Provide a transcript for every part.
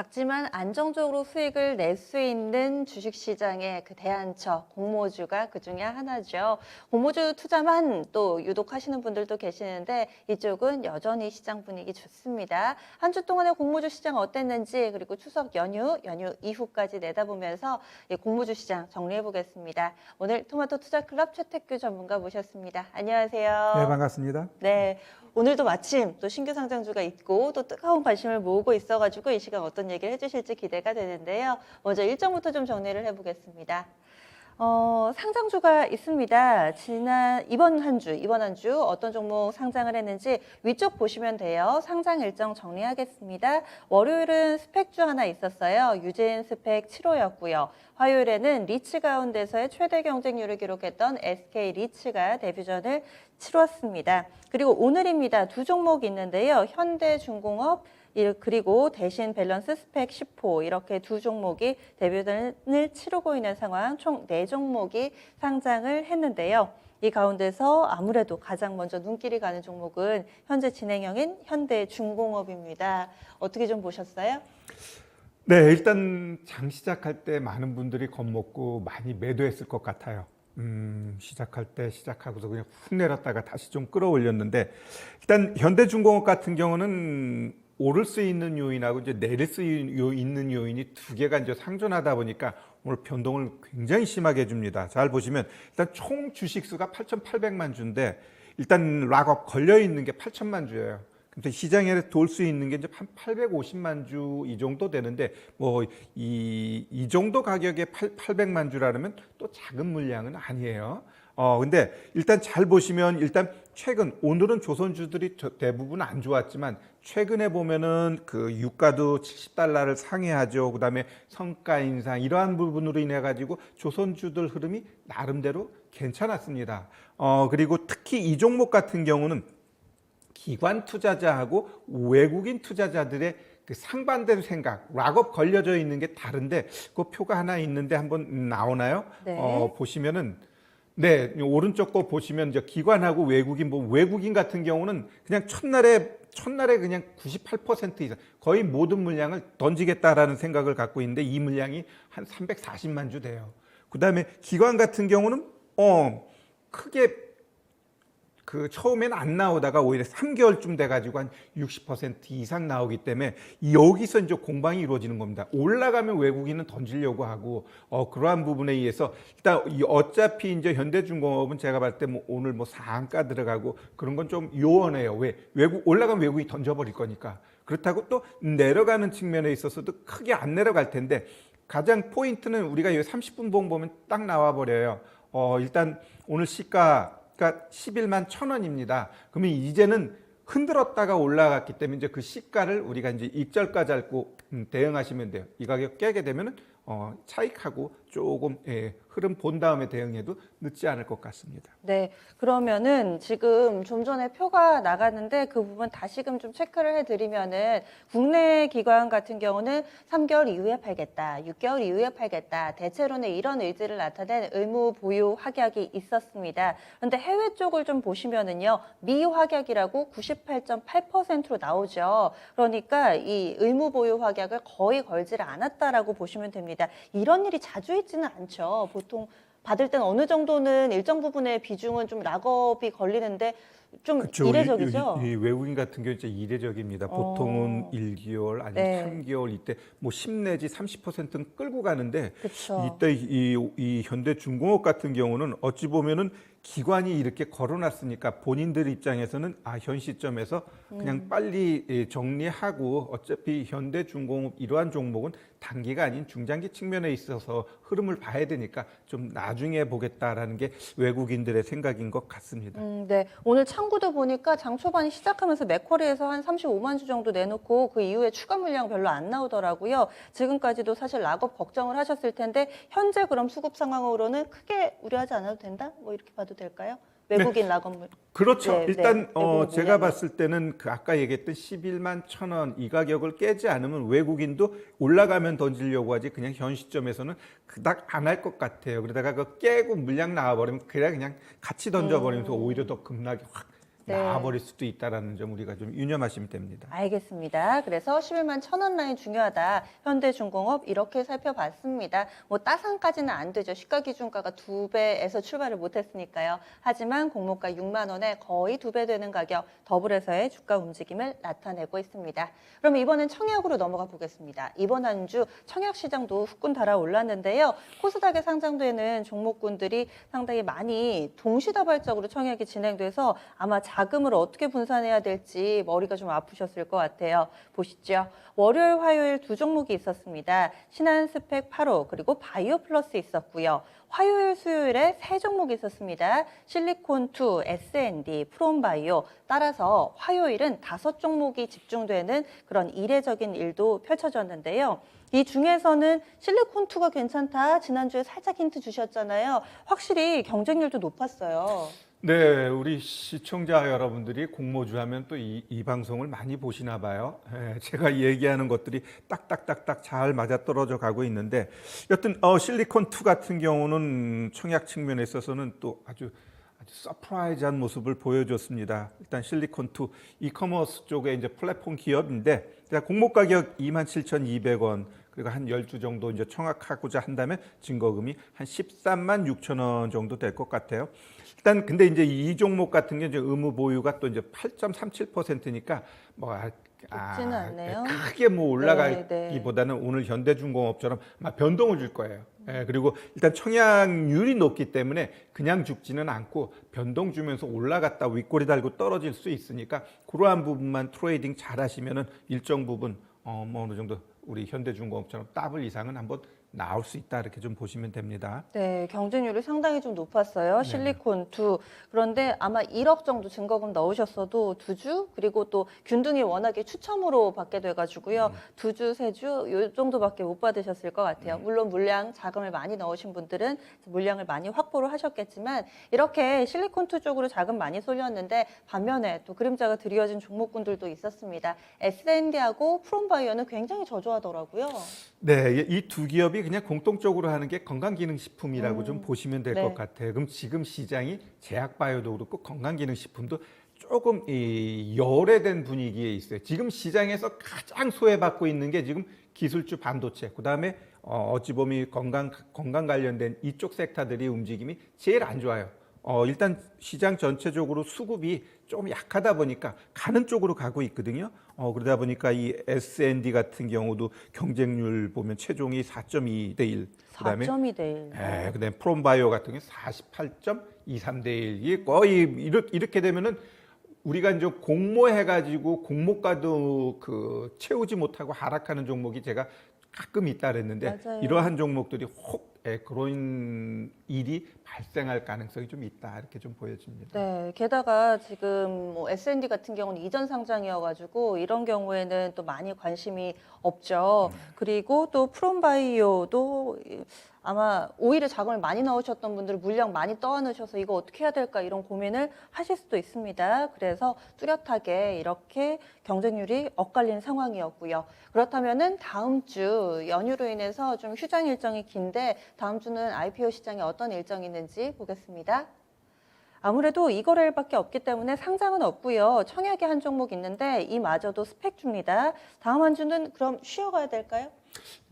작지만 안정적으로 수익을 낼 수 있는 주식시장의 그 대안처, 공모주가 그 중에 하나죠. 공모주 투자만 또 유독 하시는 분들도 계시는데 이쪽은 여전히 시장 분위기 좋습니다. 한 주 동안의 공모주 시장 어땠는지 그리고 추석 연휴 이후까지 내다보면서 이 공모주 시장 정리해 보겠습니다. 오늘 토마토 투자클럽 최택규 전문가 모셨습니다. 안녕하세요. 네, 반갑습니다. 네, 오늘도 마침 또 신규 상장주가 있고 또 뜨거운 관심을 모으고 있어가지고 이 시간 어떤 얘기를 해주실지 기대가 되는데요. 먼저 일정부터 좀 정리를 해보겠습니다. 상장주가 있습니다. 이번 한 주 어떤 종목 상장을 했는지 위쪽 보시면 돼요. 상장 일정 정리하겠습니다. 월요일은 스펙주 하나 있었어요. 유진 스펙 7호였고요. 화요일에는 리츠 가운데서의 최대 경쟁률을 기록했던 SK 리츠가 데뷔전을 치렀습니다. 그리고 오늘입니다. 두 종목 있는데요. 현대중공업 그리고 대신 밸런스 스펙 10호 이렇게 두 종목이 데뷔전을 치르고 있는 상황, 총 4종목이 상장을 했는데요. 이 가운데서 아무래도 가장 먼저 눈길이 가는 종목은 현재 진행형인 현대중공업입니다. 어떻게 좀 보셨어요? 네, 일단 장 시작할 때 많은 분들이 겁먹고 많이 매도했을 것 같아요. 시작할 때 시작하고서 그냥 훅 내렸다가 다시 좀 끌어올렸는데 일단 현대중공업 같은 경우는 오를 수 있는 요인하고 이제 내릴 수 있는 요인이 두 개가 이제 상존하다 보니까 오늘 변동을 굉장히 심하게 해줍니다. 잘 보시면 일단 총 주식 수가 8,800만 주인데 일단 락업 걸려 있는 게 8천만 주예요. 근데 시장에 돌 수 있는 게 이제 한 850만 주 이 정도 되는데 뭐 이 정도 가격에 800만 주라면 또 작은 물량은 아니에요. 근데 일단 잘 보시면 일단 최근 오늘은 조선주들이 대부분 안 좋았지만 최근에 보면은 그 유가도 70달러를 상회하죠. 그다음에 성과 인상 이러한 부분으로 인해 가지고 조선주들 흐름이 나름대로 괜찮았습니다. 그리고 특히 이 종목 같은 경우는 기관 투자자하고 외국인 투자자들의 그 상반된 생각, 락업 걸려져 있는 게 다른데 그 표가 하나 있는데 한번 나오나요? 네. 보시면은 네, 오른쪽 거 보시면 이제 기관하고 외국인 같은 경우는 그냥 첫날에 그냥 98% 이상 거의 모든 물량을 던지겠다라는 생각을 갖고 있는데 이 물량이 한 340만 주 돼요. 그다음에 기관 같은 경우는 크게 그 처음에는 안 나오다가 오히려 3개월쯤 돼가지고 한 60% 이상 나오기 때문에 여기서 이제 공방이 이루어지는 겁니다. 올라가면 외국인은 던지려고 하고 그러한 부분에 의해서 일단 어차피 이제 현대중공업은 제가 봤을 때 뭐 오늘 뭐 상한가 들어가고 그런 건 좀 요원해요. 왜 올라가면 외국인이 던져버릴 거니까. 그렇다고 또 내려가는 측면에 있어서도 크게 안 내려갈 텐데 가장 포인트는 우리가 여기 30분 봉 보면 딱 나와 버려요. 일단 오늘 시가 그러니까 11만 1,000원입니다. 그러면 이제는 흔들었다가 올라갔기 때문에 이제 그 시가를 우리가 이제 익절가 잡고 대응하시면 돼요. 이 가격 깨게 되면은 차익하고 조금 흐름 본 다음에 대응해도 늦지 않을 것 같습니다. 네, 그러면은 지금 좀 전에 표가 나갔는데 그 부분 다시금 좀 체크를 해드리면은 국내 기관 같은 경우는 3개월 이후에 팔겠다, 6개월 이후에 팔겠다, 대체로는 이런 의지를 나타낸 의무 보유 확약이 있었습니다. 그런데 해외 쪽을 좀 보시면은요, 미확약이라고 98.8%로 나오죠. 그러니까 이 의무 보유 확약을 거의 걸지를 않았다라고 보시면 됩니다. 이런 일이 자주 있지는 않죠. 보통 받을 땐 어느 정도는 일정 부분의 비중은 좀 락업이 걸리는데 좀 그렇죠. 이례적이죠. 이 외국인 같은 경우 진짜 이례적입니다. 보통은 1개월 아니면 네. 3개월 이때 뭐 10 내지 30%는 끌고 가는데 그쵸. 이때 이 현대중공업 같은 경우는 어찌 보면은 기관이 이렇게 걸어놨으니까 본인들 입장에서는 현 시점에서 그냥 빨리 정리하고 어차피 현대중공업 이러한 종목은 단기가 아닌 중장기 측면에 있어서 흐름을 봐야 되니까 좀 나중에 보겠다라는 게 외국인들의 생각인 것 같습니다. 네. 오늘 창구도 보니까 장 초반에 시작하면서 맥쿼리에서 한 35만 주 정도 내놓고 그 이후에 추가 물량 별로 안 나오더라고요. 지금까지도 사실 락업 걱정을 하셨을 텐데 현재 그럼 수급 상황으로는 크게 우려하지 않아도 된다? 뭐 이렇게 봐도 될까요? 외국인 락업 그렇죠. 네, 일단 외국 제가 물량이. 봤을 때는 그 아까 얘기했던 11만 1,000원 이 가격을 깨지 않으면 외국인도 올라가면 던지려고 하지 그냥 현 시점에서는 그닥 안 할 것 같아요. 그러다가 그 깨고 물량 나와버리면 그냥 같이 던져버리면서 오히려 더 급락이 확 네. 나와버릴 수도 있다라는 점 우리가 좀 유념하시면 됩니다. 알겠습니다. 그래서 11만 1,000원 라인 중요하다. 현대중공업 이렇게 살펴봤습니다. 뭐 따상까지는 안 되죠. 시가 기준가가 2배에서 출발을 못했으니까요. 하지만 공모가 6만 원에 거의 2배 되는 가격 더블에서의 주가 움직임을 나타내고 있습니다. 그럼 이번엔 청약으로 넘어가 보겠습니다. 이번 한 주 청약 시장도 후끈 달아올랐는데요. 코스닥에 상장되는 종목군들이 상당히 많이 동시다발적으로 청약이 진행돼서 아마 자금을 어떻게 분산해야 될지 머리가 좀 아프셨을 것 같아요. 보시죠. 월요일, 화요일 두 종목이 있었습니다. 신한스펙 8호 그리고 바이오 플러스 있었고요. 화요일, 수요일에 세 종목이 있었습니다. 실리콘2, S&D, 프롬바이오. 따라서 화요일은 5종목이 집중되는 그런 이례적인 일도 펼쳐졌는데요. 이 중에서는 실리콘2가 괜찮다. 지난주에 살짝 힌트 주셨잖아요. 확실히 경쟁률도 높았어요. 네, 우리 시청자 여러분들이 공모주 하면 또 이 방송을 많이 보시나 봐요. 제가 얘기하는 것들이 딱딱딱딱 잘 맞아떨어져 가고 있는데 여튼 실리콘2 같은 경우는 청약 측면에 있어서는 또 아주 서프라이즈한 모습을 보여줬습니다. 일단 실리콘2 이커머스 쪽에 이제 플랫폼 기업인데 공모 가격 27,200원 그리고 한 12 정도 이제 청약하고자 한다면 증거금이 한 13만 6천 원 정도 될 것 같아요. 일단 근데 이제 이 종목 같은 게 이제 의무 보유가 또 이제 8.37%니까 뭐 높지는 않네요. 크게 뭐 올라가기보다는 네. 오늘 현대중공업처럼 막 변동을 줄 거예요. 그리고 일단 청약률이 높기 때문에 그냥 죽지는 않고 변동 주면서 올라갔다 윗꼬리 달고 떨어질 수 있으니까 그러한 부분만 트레이딩 잘 하시면은 일정 부분 뭐 어느 정도 우리 현대중공업처럼 더블 이상은 한번 나올 수 있다 이렇게 좀 보시면 됩니다. 네, 경쟁률이 상당히 좀 높았어요. 실리콘2. 그런데 아마 1억 정도 증거금 넣으셨어도 두 주 그리고 또 균등히 워낙에 추첨으로 받게 돼가지고요. 두 주, 세 주 요 정도밖에 못 받으셨을 것 같아요. 물론 물량 자금을 많이 넣으신 분들은 물량을 많이 확보를 하셨겠지만 이렇게 실리콘2 쪽으로 자금 많이 쏠렸는데 반면에 또 그림자가 드리워진 종목군들도 있었습니다. S&D하고 프롬바이오는 굉장히 저조하더라고요. 네, 이 두 기업이 그냥 공통적으로 하는 게 건강기능식품이라고 좀 보시면 될 것 네. 같아요. 그럼 지금 시장이 제약바이오도 그렇고 건강기능식품도 조금 열애된 분위기에 있어요. 지금 시장에서 가장 소외받고 있는 게 지금 기술주 반도체, 그다음에 어찌 보면 건강 관련된 이쪽 섹터들이 움직임이 제일 안 좋아요. 일단 시장 전체적으로 수급이 좀 약하다 보니까 가는 쪽으로 가고 있거든요. 그러다 보니까 이 S&D 같은 경우도 경쟁률 보면 최종이 4.2대 1. 그다음에 4.2대 1. 그다음에 프롬바이오 같은 게 48.23대 1. 이게 거의 이렇게 되면은 우리가 이제 공모해가지고 공모가도 그 채우지 못하고 하락하는 종목이 제가 가끔 있다 그랬는데 맞아요. 이러한 종목들이 혹 그런 일이 발생할 가능성이 좀 있다 이렇게 좀 보여집니다. 네, 게다가 지금 뭐 S&D 같은 경우는 이전 상장이어가지고 이런 경우에는 또 많이 관심이 없죠. 그리고 또 프롬바이오도 아마 오히려 자금을 많이 넣으셨던 분들 물량 많이 떠안으셔서 이거 어떻게 해야 될까 이런 고민을 하실 수도 있습니다. 그래서 뚜렷하게 이렇게 경쟁률이 엇갈린 상황이었고요. 그렇다면은 다음 주 연휴로 인해서 좀 휴장 일정이 긴데 다음 주는 IPO 시장에 어떤 일정이 있는지 보겠습니다. 아무래도 이 거래일밖에 없기 때문에 상장은 없고요. 청약이 한 종목 있는데 이마저도 스펙주입니다. 다음 한 주는 그럼 쉬어가야 될까요?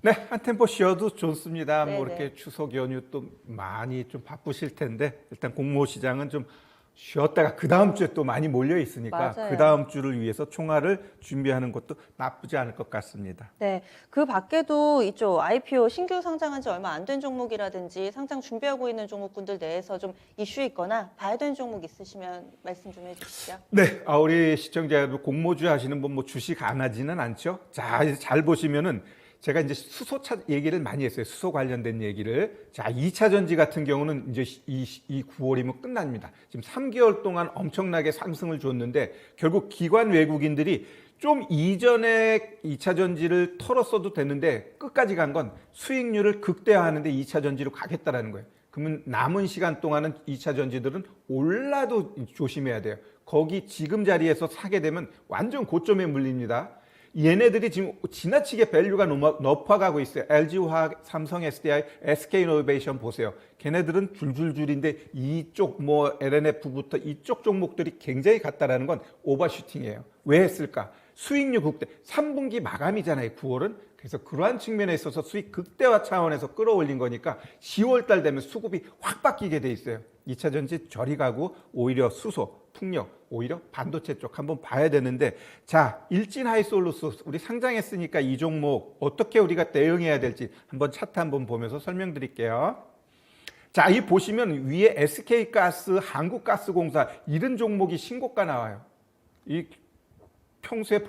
네, 한 템포 쉬어도 좋습니다. 네네. 뭐 이렇게 추석 연휴 또 많이 좀 바쁘실 텐데 일단 공모 시장은 좀 쉬었다가 그 다음 주에 또 많이 몰려 있으니까 맞아요. 그 다음 주를 위해서 총알을 준비하는 것도 나쁘지 않을 것 같습니다. 네, 그 밖에도 이쪽 IPO 신규 상장한 지 얼마 안 된 종목이라든지 상장 준비하고 있는 종목군들 내에서 좀 이슈 있거나 봐야 되는 종목 있으시면 말씀 좀 해주시죠. 네, 우리 시청자 여러분 공모주 하시는 분 뭐 주식 안 하지는 않죠? 자, 이제 잘 보시면은 제가 이제 수소차 얘기를 많이 했어요. 수소 관련된 얘기를. 자, 2차 전지 같은 경우는 이제 이 9월이면 끝납니다. 지금 3개월 동안 엄청나게 상승을 줬는데 결국 기관 외국인들이 좀 이전에 2차 전지를 털었어도 되는데 끝까지 간 건 수익률을 극대화하는데 2차 전지로 가겠다라는 거예요. 그러면 남은 시간 동안은 2차 전지들은 올라도 조심해야 돼요. 거기 지금 자리에서 사게 되면 완전 고점에 물립니다. 얘네들이 지금 지나치게 밸류가 높아가고 있어요. LG화학, 삼성 SDI, SK이노베이션 보세요. 걔네들은 줄줄줄인데 이쪽 뭐 LNF부터 이쪽 종목들이 굉장히 같다라는 건 오버슈팅이에요. 왜 했을까? 수익률 극대, 3분기 마감이잖아요, 9월은. 그래서 그러한 측면에 있어서 수익 극대화 차원에서 끌어올린 거니까 10월 달 되면 수급이 확 바뀌게 돼 있어요. 2차 전지 저리 가고 오히려 수소, 풍력, 오히려 반도체 쪽 한번 봐야 되는데, 자, 일진 하이솔루스 우리 상장했으니까 이 종목 어떻게 우리가 대응해야 될지 한번 차트 한번 보면서 설명드릴게요. 자, 이 보시면 위에 SK가스, 한국가스공사 이런 종목이 신고가 나와요. 이 평소에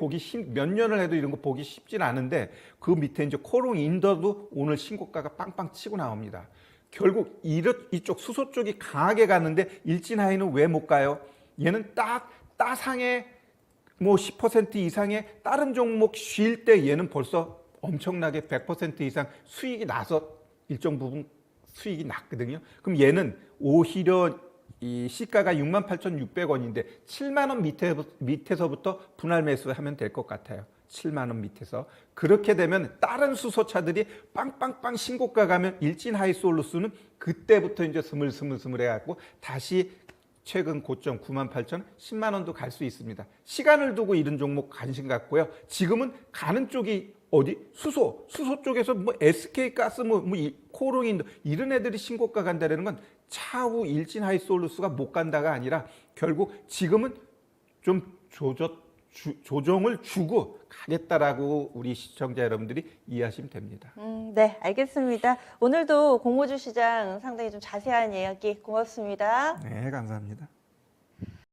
몇 년을 해도 이런 거 보기 쉽진 않은데 그 밑에 이제 코롱인더도 오늘 신고가가 빵빵 치고 나옵니다. 결국 이쪽 수소 쪽이 강하게 갔는데 일진하이는 왜 못 가요? 얘는 따상의 뭐 10% 이상의 다른 종목 쉴 때 얘는 벌써 엄청나게 100% 이상 수익이 나서 일정 부분 수익이 났거든요. 그럼 얘는 오히려 이 시가가 68,600원인데 7만 원 밑에서부터 분할 매수하면 될 것 같아요. 7만 원 밑에서. 그렇게 되면 다른 수소차들이 빵빵빵 신고가 가면 일진 하이솔루스는 그때부터 이제 스물스물 해갖고 다시 최근 고점 98,000, 10만 원도 갈 수 있습니다. 시간을 두고 이런 종목 관심 갖고요. 지금은 가는 쪽이 어디? 수소 쪽에서 뭐 SK가스, 코롱인도 이런 애들이 신고가 간다는 건 차후 일진 하이솔루스가 못 간다가 아니라 결국 지금은 좀 조정을 주고 가겠다라고 우리 시청자 여러분들이 이해하시면 됩니다. 네, 알겠습니다. 오늘도 공모주 시장 상당히 좀 자세한 이야기 고맙습니다. 네, 감사합니다.